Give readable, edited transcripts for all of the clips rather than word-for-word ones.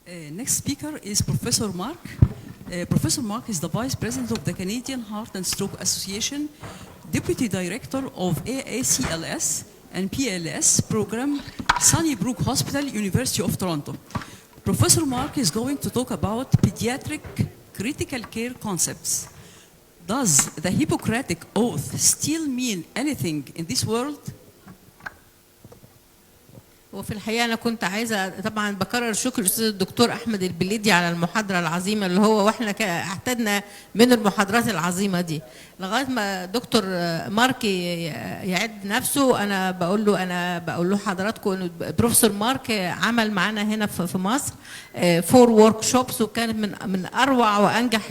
Next speaker is Professor Mark. Professor Mark is the Vice President of the Canadian Heart and Stroke Association, Deputy Director of AACLS and PLS program, Sunnybrook Hospital, University of Toronto. Professor Mark is going to talk about pediatric critical care concepts. Does the Hippocratic Oath still mean anything in this world? وفي الحقيقة أنا كنت عايزة طبعا بكرر شكر الأستاذ الدكتور أحمد البليدي على المحاضرة العظيمة اللي هو وإحنا اعتدنا من المحاضرات العظيمة دي لغاية ما دكتور مارك يعد نفسه. أنا بقول له حضراتكم إنه بروفيسور مارك عمل معانا هنا في مصر 4 ورك شوبس وكانت من أروع وأنجح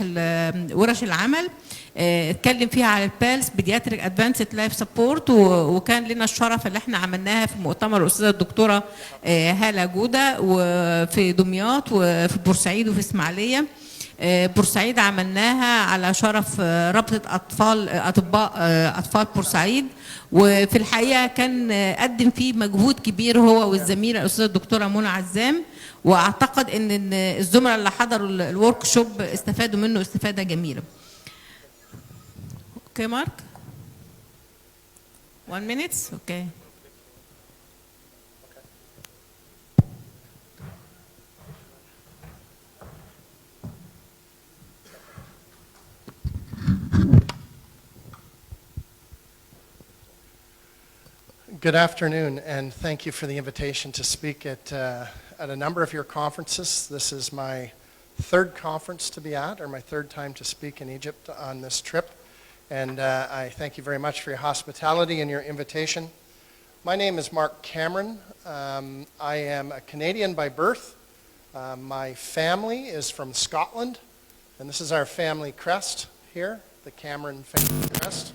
ورش العمل. اتكلم فيها على البالس بيدياتريك ادفانسد لايف سبورت وكان لنا الشرف اللي احنا عملناها في مؤتمر الاستاذه الدكتوره هاله جوده وفي دمياط وفي بورسعيد وفي اسماعيليه. بورسعيد عملناها على شرف رابطه اطفال بورسعيد وفي الحقيقه كان قدم فيه مجهود كبير هو والزميله الاستاذه الدكتوره منى عزام واعتقد ان الزملاء اللي حضروا الورك شوب استفادوا منه استفاده جميله. Okay, Mark? 1 minute? Okay. Good afternoon, and thank you for the invitation to speak at a number of your conferences. This is my third conference to be at, or my third time to speak in Egypt on this trip. And I thank you very much for your hospitality and your invitation. My name is Mark Cameron. I am a Canadian by birth. My family is from Scotland, and this is our family crest here, the Cameron family crest.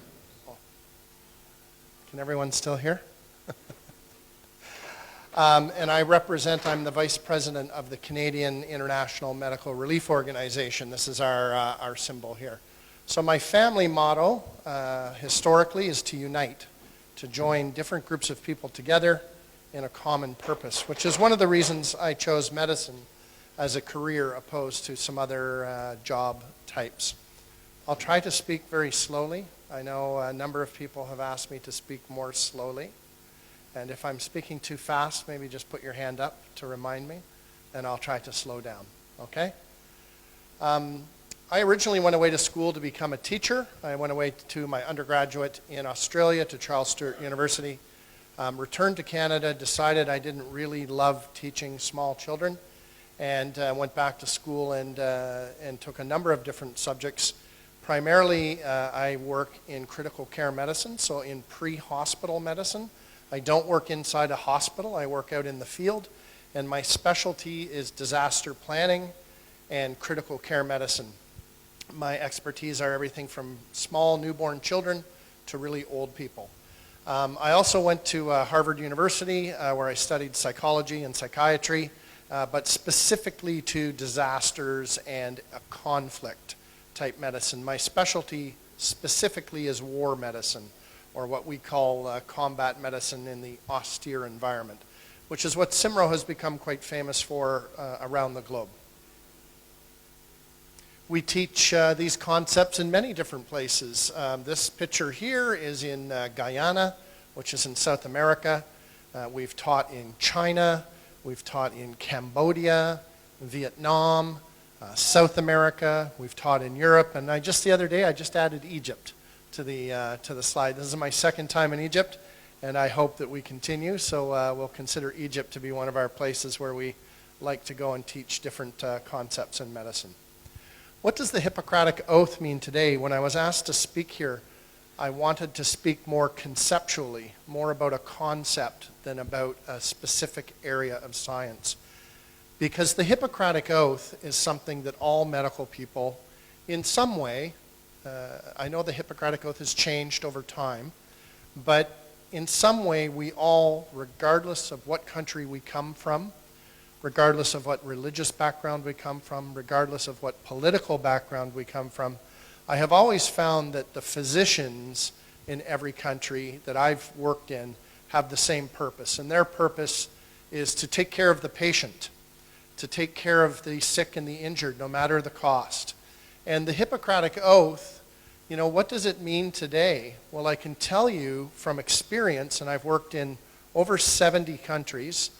Oh. Can everyone still hear? And I'm the Vice President of the Canadian International Medical Relief Organization. This is our symbol here. So my family motto, historically, is to unite, to join different groups of people together in a common purpose, which is one of the reasons I chose medicine as a career opposed to some other job types. I'll try to speak very slowly. I know a number of people have asked me to speak more slowly. And if I'm speaking too fast, maybe just put your hand up to remind me, and I'll try to slow down, okay? I originally went away to school to become a teacher. I went away to my undergraduate in Australia to Charles Sturt University, returned to Canada, decided I didn't really love teaching small children, and went back to school and took a number of different subjects. Primarily, I work in critical care medicine, so in pre-hospital medicine. I don't work inside a hospital. I work out in the field, and my specialty is disaster planning and critical care medicine. My expertise are everything from small newborn children to really old people. I also went to Harvard University where I studied psychology and psychiatry, but specifically to disasters and a conflict type medicine. My specialty specifically is war medicine, or what we call combat medicine in the austere environment, which is what CIMRO has become quite famous for around the globe. We teach these concepts in many different places. This picture here is in Guyana, which is in South America. We've taught in China. We've taught in Cambodia, Vietnam, South America. We've taught in Europe. And the other day, I just added Egypt to the slide. This is my second time in Egypt, and I hope that we continue. So we'll consider Egypt to be one of our places where we like to go and teach different concepts in medicine. What does the Hippocratic Oath mean today? When I was asked to speak here, I wanted to speak more conceptually, more about a concept than about a specific area of science. Because the Hippocratic Oath is something that all medical people, in some way, I know the Hippocratic Oath has changed over time, but in some way we all, regardless of what country we come from, regardless of what religious background we come from, regardless of what political background we come from, I have always found that the physicians in every country that I've worked in have the same purpose. And their purpose is to take care of the patient, to take care of the sick and the injured, no matter the cost. And the Hippocratic Oath, you know, what does it mean today? Well, I can tell you from experience, and I've worked in over 70 countries,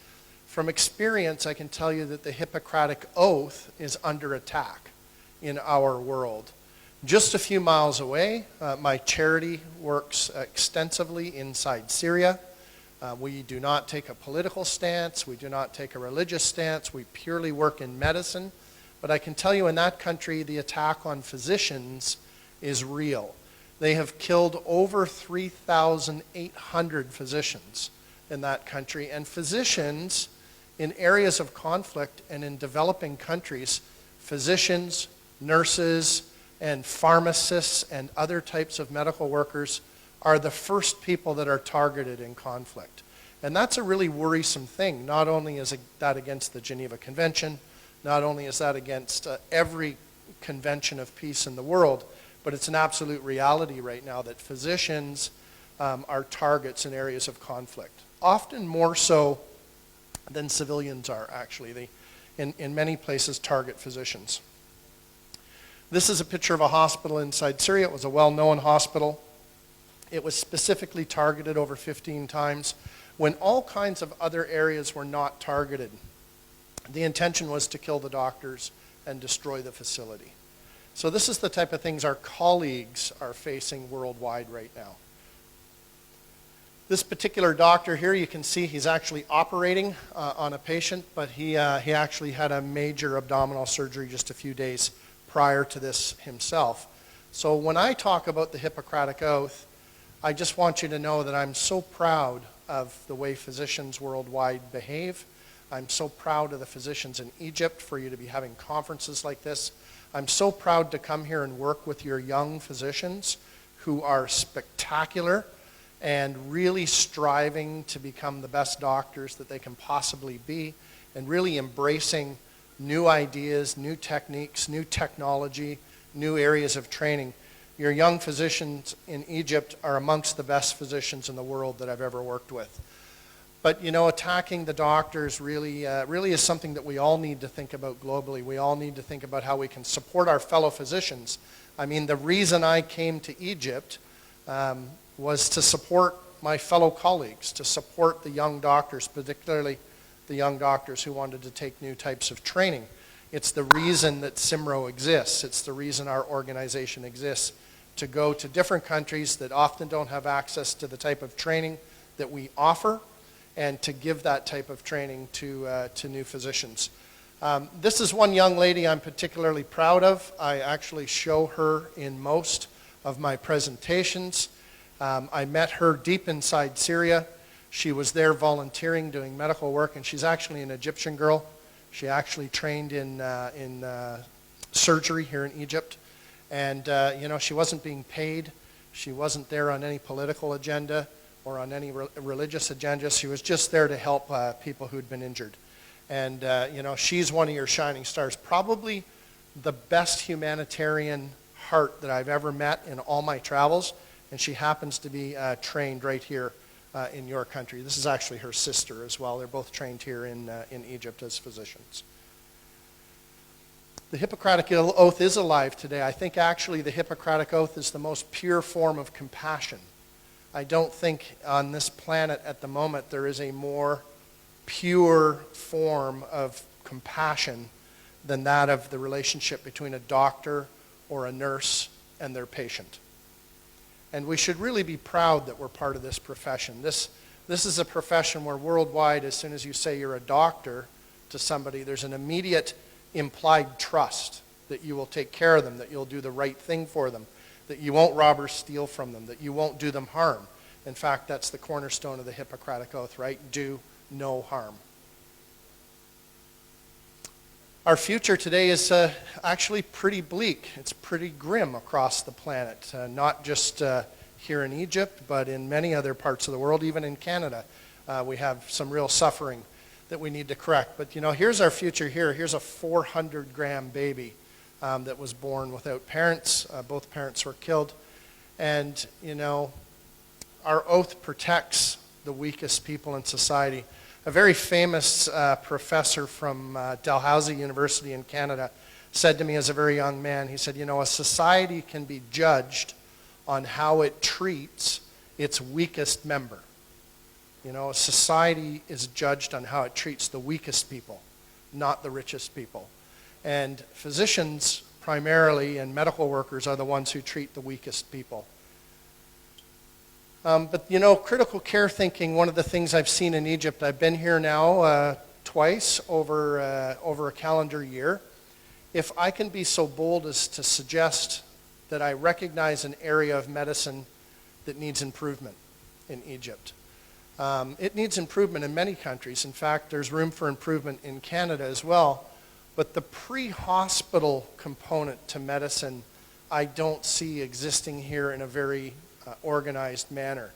from experience I can tell you that the Hippocratic Oath is under attack in our world. Just a few miles away, my charity works extensively inside Syria. We do not take a political stance. We do not take a religious stance. We purely work in medicine. But I can tell you in that country, the attack on physicians is real. They have killed over 3,800 physicians in that country. And physicians in areas of conflict and in developing countries, physicians, nurses, and pharmacists and other types of medical workers are the first people that are targeted in conflict. And that's a really worrisome thing. Not only is that against the Geneva Convention, not only is that against every convention of peace in the world, but it's an absolute reality right now that physicians are targets in areas of conflict. Often more so than civilians are, actually. They, in many places, target physicians. This is a picture of a hospital inside Syria. It was a well-known hospital. It was specifically targeted over 15 times when all kinds of other areas were not targeted. The intention was to kill the doctors and destroy the facility. So this is the type of things our colleagues are facing worldwide right now. This particular doctor here, you can see he's actually operating on a patient, but he actually had a major abdominal surgery just a few days prior to this himself. So when I talk about the Hippocratic Oath, I just want you to know that I'm so proud of the way physicians worldwide behave. I'm so proud of the physicians in Egypt for you to be having conferences like this. I'm so proud to come here and work with your young physicians who are spectacular and really striving to become the best doctors that they can possibly be and really embracing new ideas, new techniques, new technology, new areas of training. Your young physicians in Egypt are amongst the best physicians in the world that I've ever worked with. But, you know, attacking the doctors really is something that we all need to think about globally. We all need to think about how we can support our fellow physicians. I mean, the reason I came to Egypt was to support my fellow colleagues, to support the young doctors, particularly the young doctors who wanted to take new types of training. It's the reason that CIMRO exists. It's the reason our organization exists, to go to different countries that often don't have access to the type of training that we offer and to give that type of training to new physicians. This is one young lady I'm particularly proud of. I actually show her in most of my presentations. I met her deep inside Syria. She was there volunteering, doing medical work, and she's actually an Egyptian girl. She actually trained in surgery here in Egypt. And, you know, she wasn't being paid. She wasn't there on any political agenda or on any religious agenda. She was just there to help people who'd been injured. And, you know, she's one of your shining stars. Probably the best humanitarian heart that I've ever met in all my travels. And she happens to be trained right here in your country. This is actually her sister as well. They're both trained here in Egypt as physicians. The Hippocratic Oath is alive today. I think actually the Hippocratic Oath is the most pure form of compassion. I don't think on this planet at the moment there is a more pure form of compassion than that of the relationship between a doctor or a nurse and their patient. And we should really be proud that we're part of this profession. This is a profession where worldwide, as soon as you say you're a doctor to somebody, there's an immediate implied trust that you will take care of them, that you'll do the right thing for them, that you won't rob or steal from them, that you won't do them harm. In fact, that's the cornerstone of the Hippocratic Oath, right? Do no harm. Our future today is actually pretty bleak. It's pretty grim across the planet, not just here in Egypt, but in many other parts of the world, even in Canada. We have some real suffering that we need to correct. But, you know, here's our future here. Here's a 400-gram baby that was born without parents. Both parents were killed. And, you know, our oath protects the weakest people in society. A very famous professor from Dalhousie University in Canada said to me as a very young man, he said, you know, a society can be judged on how it treats its weakest member. You know, a society is judged on how it treats the weakest people, not the richest people. And physicians primarily and medical workers are the ones who treat the weakest people. But you know, critical care thinking, one of the things I've seen in Egypt, I've been here now twice over a calendar year. If I can be so bold as to suggest that I recognize an area of medicine that needs improvement in Egypt. It needs improvement in many countries. In fact, there's room for improvement in Canada as well. But the pre-hospital component to medicine, I don't see existing here in a very organized manner.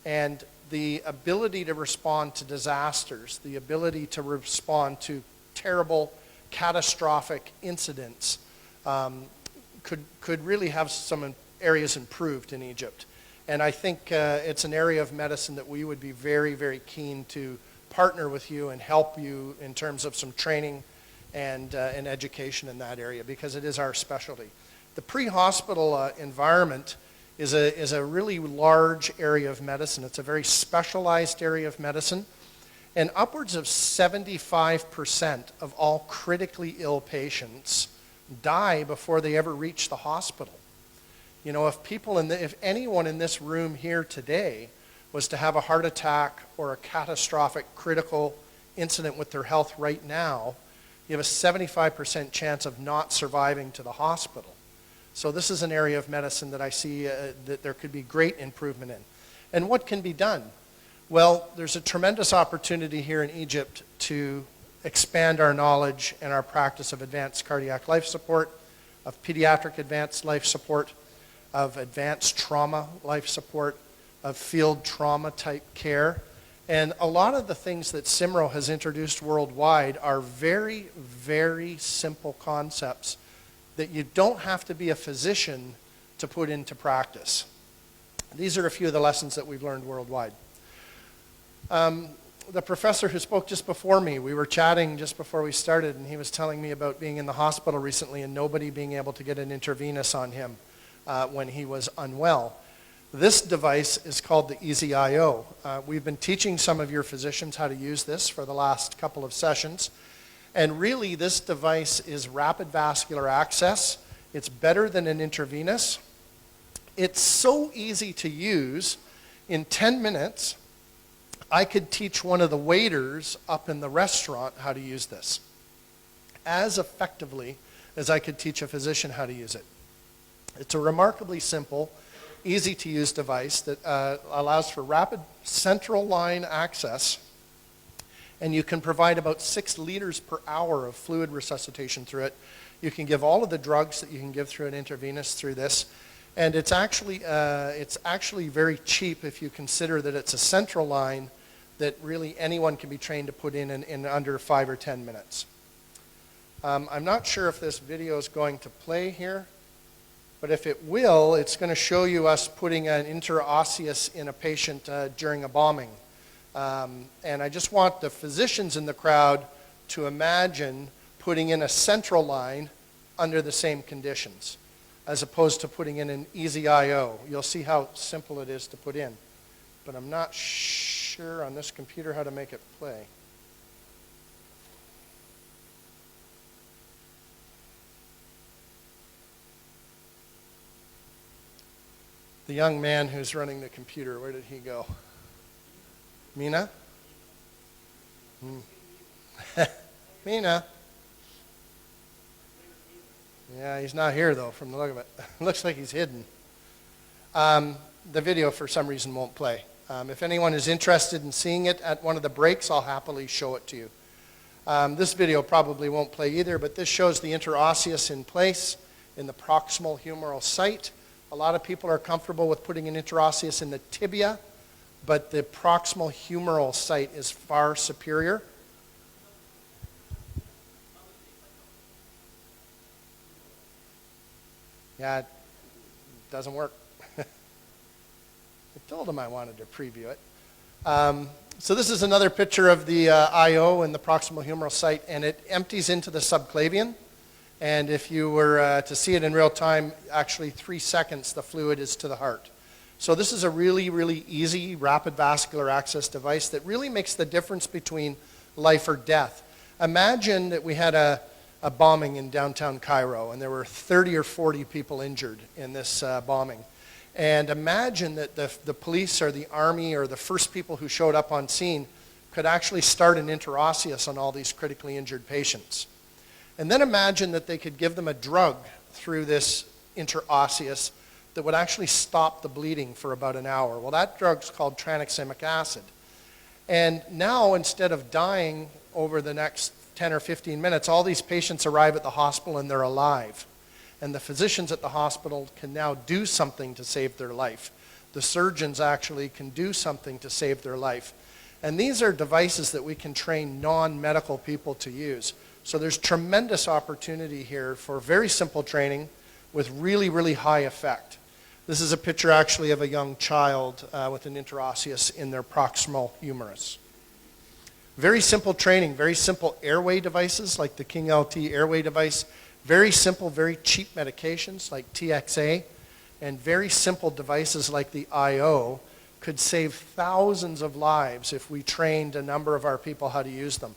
And the ability to respond to disasters, the ability to respond to terrible, catastrophic incidents could really have some areas improved in Egypt. And I think it's an area of medicine that we would be very, very keen to partner with you and help you in terms of some training and education in that area, because it is our specialty. The pre-hospital environment is a really large area of medicine. It's a very specialized area of medicine. And upwards of 75% of all critically ill patients die before they ever reach the hospital. You know, if anyone in this room here today was to have a heart attack or a catastrophic critical incident with their health right now, you have a 75% chance of not surviving to the hospital. So this is an area of medicine that I see that there could be great improvement in. And what can be done? Well, there's a tremendous opportunity here in Egypt to expand our knowledge and our practice of advanced cardiac life support, of pediatric advanced life support, of advanced trauma life support, of field trauma type care. And a lot of the things that CIMRO has introduced worldwide are very, very simple concepts that you don't have to be a physician to put into practice. These are a few of the lessons that we've learned worldwide. The professor who spoke just before me, we were chatting just before we started, and he was telling me about being in the hospital recently and nobody being able to get an intravenous on him when he was unwell. This device is called the EZ-IO. We've been teaching some of your physicians how to use this for the last couple of sessions. And really, this device is rapid vascular access. It's better than an intravenous. It's so easy to use. In 10 minutes, I could teach one of the waiters up in the restaurant how to use this as effectively as I could teach a physician how to use it. It's a remarkably simple, easy to use device that allows for rapid central line access, and you can provide about 6 liters per hour of fluid resuscitation through it. You can give all of the drugs that you can give through an intravenous through this, and it's actually very cheap if you consider that it's a central line that really anyone can be trained to put in under 5 or 10 minutes. I'm not sure if this video is going to play here, but if it will, it's going to show you us putting an interosseous in a patient during a bombing. And I just want the physicians in the crowd to imagine putting in a central line under the same conditions, as opposed to putting in an EZ-IO. You'll see how simple it is to put in. But I'm not sure on this computer how to make it play. The young man who's running the computer, where did he go? Mina? Mina? Yeah, he's not here though from the look of it. Looks like he's hidden. The video for some reason won't play. If anyone is interested in seeing it at one of the breaks, I'll happily show it to you. This video probably won't play either, but this shows the interosseous in place in the proximal humeral site. A lot of people are comfortable with putting an interosseous in the tibia, but the proximal humeral site is far superior. Yeah, it doesn't work. I told him I wanted to preview it. So this is another picture of the IO in the proximal humeral site, and it empties into the subclavian. And if you were to see it in real time, actually 3 seconds the fluid is to the heart. So this is a really, really easy rapid vascular access device that really makes the difference between life or death. Imagine that we had a bombing in downtown Cairo, and there were 30 or 40 people injured in this bombing. And imagine that the police or the army or the first people who showed up on scene could actually start an interosseous on all these critically injured patients. And then imagine that they could give them a drug through this interosseous that would actually stop the bleeding for about an hour. Well, that drug's called tranexamic acid. And now, instead of dying over the next 10 or 15 minutes, all these patients arrive at the hospital and they're alive. And the physicians at the hospital can now do something to save their life. The surgeons actually can do something to save their life. And these are devices that we can train non-medical people to use. So there's tremendous opportunity here for very simple training with really, really high effect. This is a picture actually of a young child with an interosseous in their proximal humerus. Very simple training, very simple airway devices like the King LT airway device. Very simple, very cheap medications like TXA, and very simple devices like the IO could save thousands of lives if we trained a number of our people how to use them.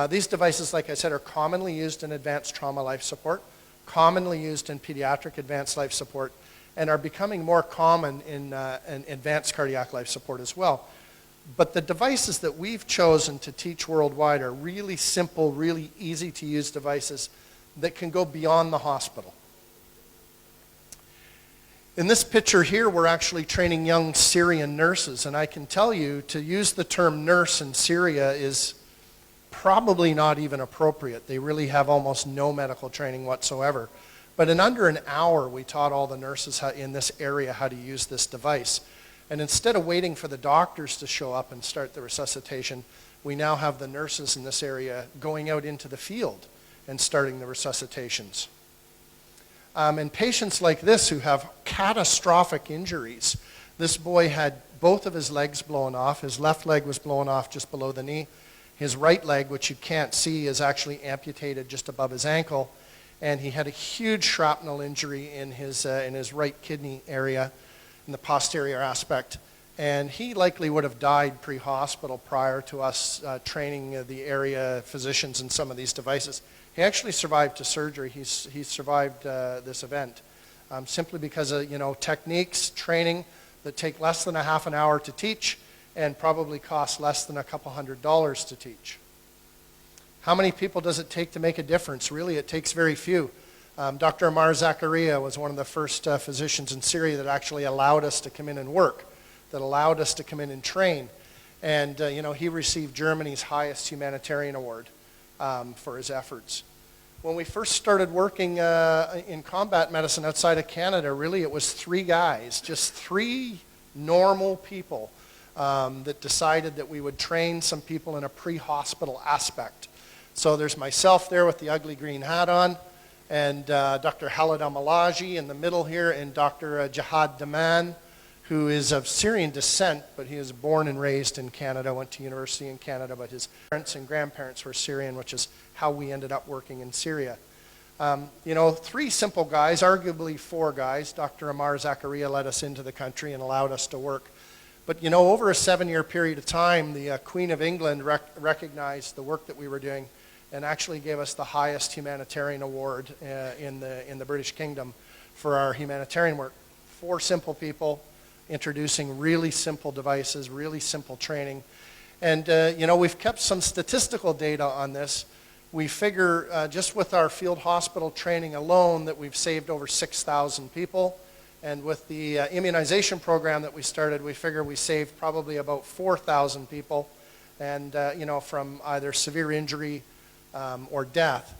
These devices, like I said, are commonly used in advanced trauma life support, commonly used in pediatric advanced life support, and are becoming more common in advanced cardiac life support as well. But the devices that we've chosen to teach worldwide are really simple, really easy to use devices that can go beyond the hospital. In this picture here, we're actually training young Syrian nurses, and I can tell you to use the term nurse in Syria is probably not even appropriate. They really have almost no medical training whatsoever. But in under an hour, we taught all the nurses in this area how to use this device. And instead of waiting for the doctors to show up and start the resuscitation, we now have the nurses in this area going out into the field and starting the resuscitations. And patients like this who have catastrophic injuries, this boy had both of his legs blown off. His left leg was blown off just below the knee. His right leg, which you can't see, is actually amputated just above his ankle. And he had a huge shrapnel injury in his right kidney area, in the posterior aspect. And he likely would have died pre-hospital prior to us training the area physicians in some of these devices. He actually survived to surgery. He survived this event simply because of techniques, training that take less than a half an hour to teach and probably cost less than a couple $100s to teach. How many people does it take to make a difference? Really, it takes very few. Dr. Ammar Zakaria was one of the first physicians in Syria that actually allowed us to come in and work, that allowed us to come in and train. And he received Germany's highest humanitarian award for his efforts. When we first started working in combat medicine outside of Canada, really it was 3 guys, just 3 normal people that decided that we would train some people in a pre-hospital aspect. So there's myself there with the ugly green hat on, and Dr. Khalid Al-Malaji in the middle here, and Dr. Jihad Daman, who is of Syrian descent, but he was born and raised in Canada, went to university in Canada, but his parents and grandparents were Syrian, which is how we ended up working in Syria. 3 simple guys, arguably 4 guys. Dr. Ammar Zakaria let us into the country and allowed us to work. But over a 7-year period of time, the Queen of England recognized the work that we were doing and actually gave us the highest humanitarian award in the British Kingdom for our humanitarian work. 4 simple people introducing really simple devices, really simple training. And, we've kept some statistical data on this. We figure just with our field hospital training alone that we've saved over 6,000 people. And with the immunization program that we started, we figure we saved probably about 4,000 people, and from either severe injury or death.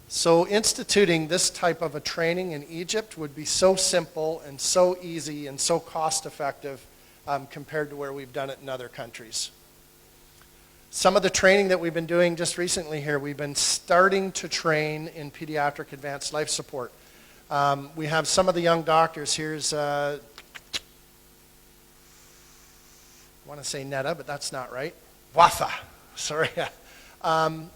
So instituting this type of a training in Egypt would be so simple and so easy and so cost effective compared to where we've done it in other countries. Some of the training that we've been doing just recently here, we've been starting to train in pediatric advanced life support. We have some of the young doctors. Here's, I want to say Netta, but that's not right. Wafa, sorry.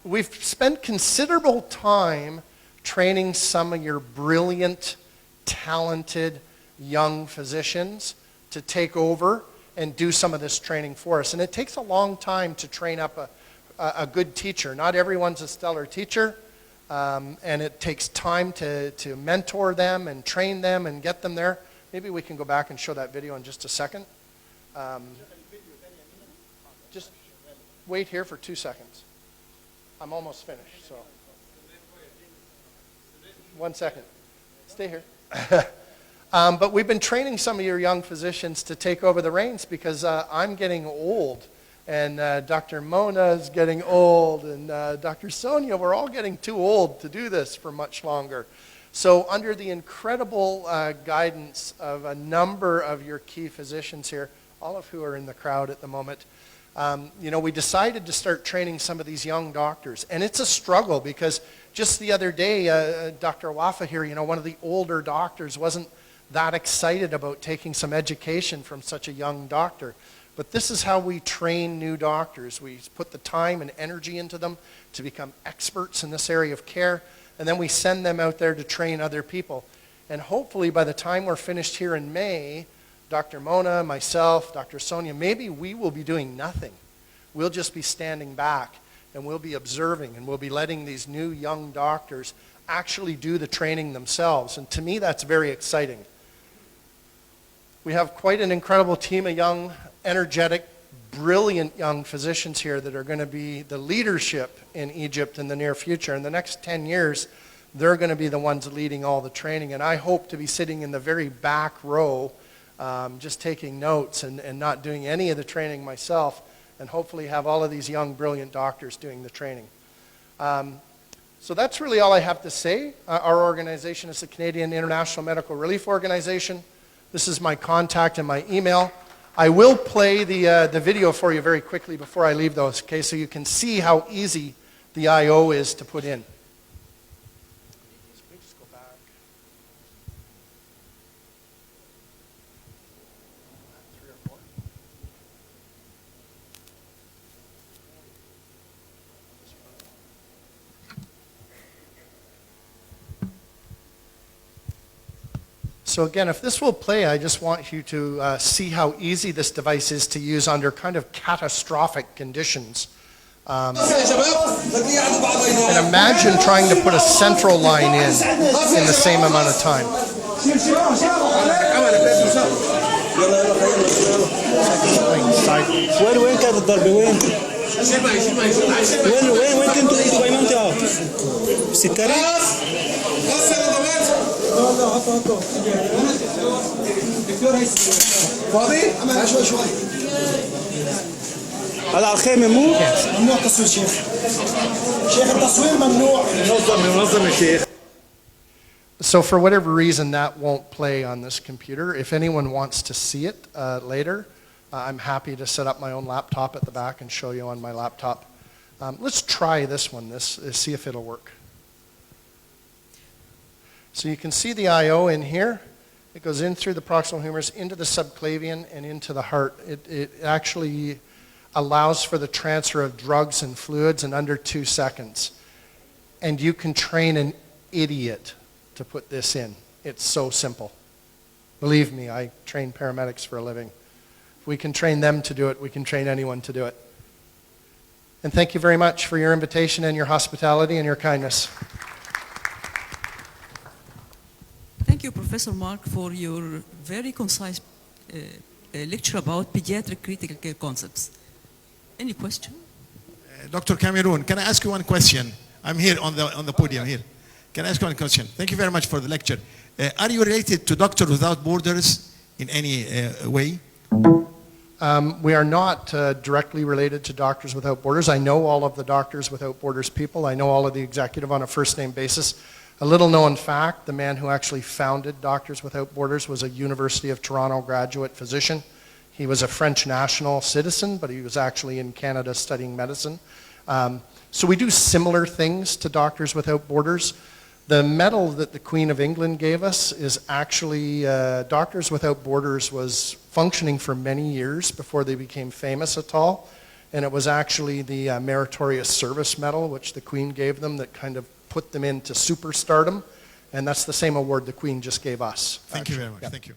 We've spent considerable time training some of your brilliant, talented young physicians to take over and do some of this training for us. And it takes a long time to train up a good teacher. Not everyone's a stellar teacher, and it takes time to mentor them and train them and get them there. Maybe we can go back and show that video in just a second. Just wait here for 2 seconds. I'm almost finished, so. 1 second. Stay here. But we've been training some of your young physicians to take over the reins because I'm getting old, and Dr. Mona is getting old, and Dr. Sonia, we're all getting too old to do this for much longer. So under the incredible guidance of a number of your key physicians here, all of who are in the crowd at the moment, we decided to start training some of these young doctors. And it's a struggle because just the other day, Dr. Wafa here, one of the older doctors wasn't that excited about taking some education from such a young doctor. But this is how we train new doctors. We put the time and energy into them to become experts in this area of care, and then we send them out there to train other people. And hopefully by the time we're finished here in May, Dr. Mona, myself, Dr. Sonia, maybe we will be doing nothing. We'll just be standing back, and we'll be observing, and we'll be letting these new young doctors actually do the training themselves. And to me, that's very exciting. We have quite an incredible team of young, energetic, brilliant young physicians here that are going to be the leadership in Egypt in the near future. In the next 10 years, they're going to be the ones leading all the training. And I hope to be sitting in the very back row, just taking notes and not doing any of the training myself, and hopefully have all of these young, brilliant doctors doing the training. So that's really all I have to say. Our organization is the Canadian International Medical Relief Organization. This is my contact and my email. I will play the video for you very quickly before I leave those, okay, so you can see how easy the I.O. is to put in. Just go back. So again, if this will play, I just want you to see how easy this device is to use under kind of catastrophic conditions. And imagine trying to put a central line in the same amount of time. وين كانت الضربة وين كنتوا انتوا باي منطقة؟ سكري؟ فاضي؟ شوي هذا على الخيمة ممنوع تصوير شيخ التصوير ممنوع منظم يا شيخ. So for whatever reason, that won't play on this computer. If anyone wants to see it later, I'm happy to set up my own laptop at the back and show you on my laptop. Let's try this one, see if it'll work. So you can see the I.O. in here. It goes in through the proximal humerus, into the subclavian, and into the heart. It actually allows for the transfer of drugs and fluids in under 2 seconds. And you can train an idiot to put this in. It's so simple. Believe me, I train paramedics for a living. If we can train them to do it, we can train anyone to do it. And thank you very much for your invitation and your hospitality and your kindness. Thank you, Professor Mark, for your very concise lecture about pediatric critical care concepts. Any question? Dr. Cameroon, can I ask you one question? I'm here on the podium here. Can I ask you one question? Thank you very much for the lecture. Are you related to Doctors Without Borders in any way? We are not directly related to Doctors Without Borders. I know all of the Doctors Without Borders people. I know all of the executive on a first-name basis. A little known fact, the man who actually founded Doctors Without Borders was a University of Toronto graduate physician. He was a French national citizen, but he was actually in Canada studying medicine. So we do similar things to Doctors Without Borders. The medal that the Queen of England gave us is actually, Doctors Without Borders was functioning for many years before they became famous at all. And it was actually the Meritorious Service Medal, which the Queen gave them, that kind of put them into superstardom. And that's the same award the Queen just gave us. Thank you actually. very much. Yeah. Thank you.